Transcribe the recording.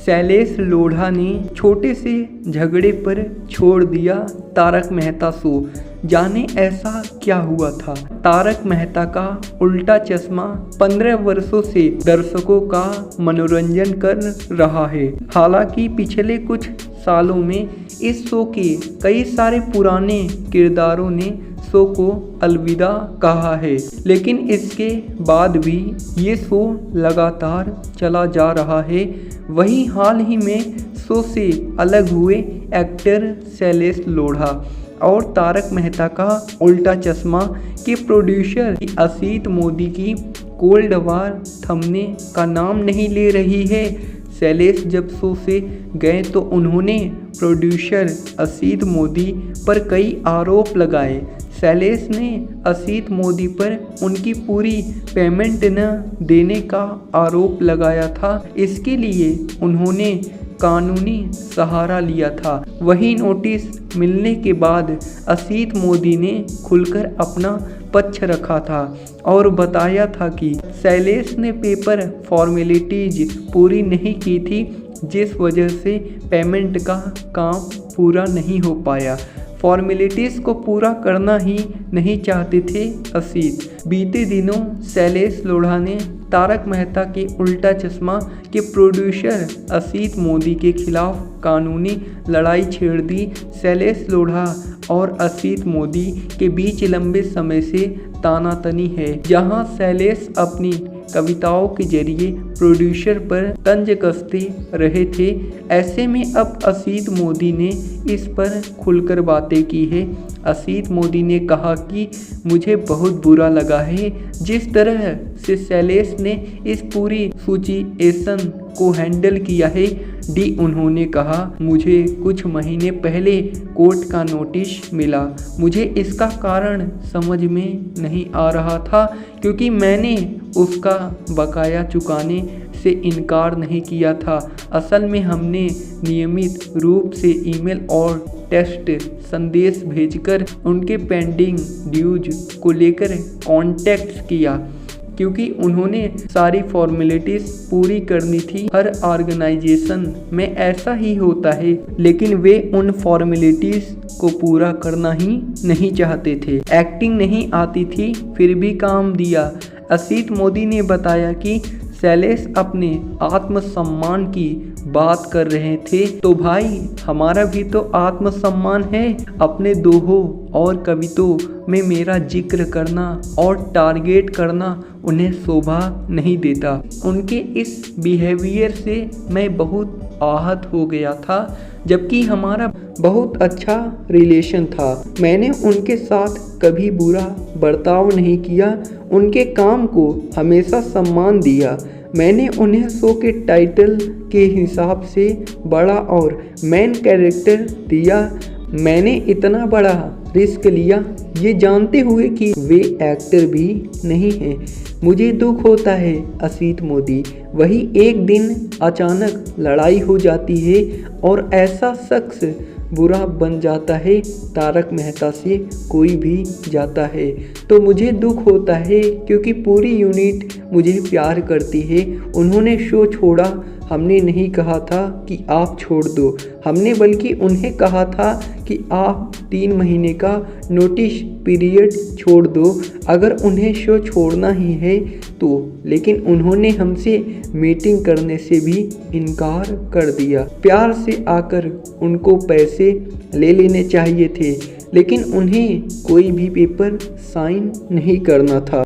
शैलेश लोढ़ा ने छोटे से झगड़े पर छोड़ दिया तारक मेहता शो। जाने ऐसा क्या हुआ था। तारक मेहता का उल्टा चश्मा 15 वर्षों से दर्शकों का मनोरंजन कर रहा है। हालांकि पिछले कुछ सालों में इस शो के कई सारे पुराने किरदारों ने शो को अलविदा कहा है, लेकिन इसके बाद भी ये शो लगातार चला जा रहा है। वहीं हाल ही में शो से अलग हुए एक्टर शैलेश लोढ़ा और तारक मेहता का उल्टा चश्मा के प्रोड्यूसर असित मोदी की कोल्ड वार थमने का नाम नहीं ले रही है। शैलेश जब शो से गए तो उन्होंने प्रोड्यूसर असित मोदी पर कई आरोप लगाए। शैलेश ने असित मोदी पर उनकी पूरी पेमेंट न देने का आरोप लगाया था। इसके लिए उन्होंने कानूनी सहारा लिया था। वही नोटिस मिलने के बाद असित मोदी ने खुलकर अपना पक्ष रखा था और बताया था कि शैलेश ने पेपर फॉर्मेलिटीज पूरी नहीं की थी, जिस वजह से पेमेंट का काम पूरा नहीं हो पाया। फॉर्मेलिटीज़ को पूरा करना ही नहीं चाहते थे असित। बीते दिनों शैलेश लोढ़ा ने तारक मेहता के उल्टा चश्मा के प्रोड्यूसर असित मोदी के खिलाफ कानूनी लड़ाई छेड़ दी। शैलेश लोढ़ा और असित मोदी के बीच लंबे समय से तानातनी है, जहां शैलेश अपनी कविताओं के जरिए प्रोड्यूसर पर तंज कसते रहे थे। ऐसे में अब असित मोदी ने इस पर खुलकर बातें की है। असित मोदी ने कहा कि मुझे बहुत बुरा लगा है जिस तरह से शैलेश ने इस पूरी सिचुएशन को हैंडल किया है। उन्होंने कहा, मुझे कुछ महीने पहले कोर्ट का नोटिस मिला। मुझे इसका कारण समझ में नहीं आ रहा था क्योंकि मैंने उसका बकाया चुकाने से इनकार नहीं किया था। असल में हमने नियमित रूप से ईमेल और टेक्स्ट संदेश भेजकर उनके पेंडिंग ड्यूज को लेकर कॉन्टैक्ट किया, क्योंकि उन्होंने सारी फॉर्मेलिटीज़ पूरी करनी थी। हर ऑर्गेनाइजेशन में ऐसा ही होता है, लेकिन वे उन फॉर्मेलिटीज़ को पूरा करना ही नहीं चाहते थे। एक्टिंग नहीं आती थी फिर भी काम दिया। असित मोदी ने बताया कि शैलेश अपने आत्मसम्मान की बात कर रहे थे, तो भाई हमारा भी तो आत्मसम्मान है। अपने दोहों और कविताओं में मेरा जिक्र करना और टारगेट करना उन्हें शोभा नहीं देता। उनके इस बिहेवियर से मैं बहुत आहत हो गया था, जबकि हमारा बहुत अच्छा रिलेशन था। मैंने उनके साथ कभी बुरा बर्ताव नहीं किया, उनके काम को हमेशा सम्मान दिया। मैंने उन्हें शो के टाइटल के हिसाब से बड़ा और मेन कैरेक्टर दिया। मैंने इतना बड़ा रिस्क लिया ये जानते हुए कि वे एक्टर भी नहीं हैं। मुझे दुख होता है असित मोदी। वही एक दिन अचानक लड़ाई हो जाती है और ऐसा शख्स बुरा बन जाता है, तारक मेहता से कोई भी जाता है तो मुझे दुख होता है, क्योंकि पूरी यूनिट मुझे प्यार करती है। उन्होंने शो छोड़ा, हमने नहीं कहा था कि आप छोड़ दो, हमने बल्कि उन्हें कहा था कि आप 3 महीने का नोटिस पीरियड छोड़ दो अगर उन्हें शो छोड़ना ही है तो। लेकिन उन्होंने हमसे मीटिंग करने से भी इनकार कर दिया। प्यार से आकर उनको पैसे ले लेने चाहिए थे, लेकिन उन्हें कोई भी पेपर साइन नहीं करना था।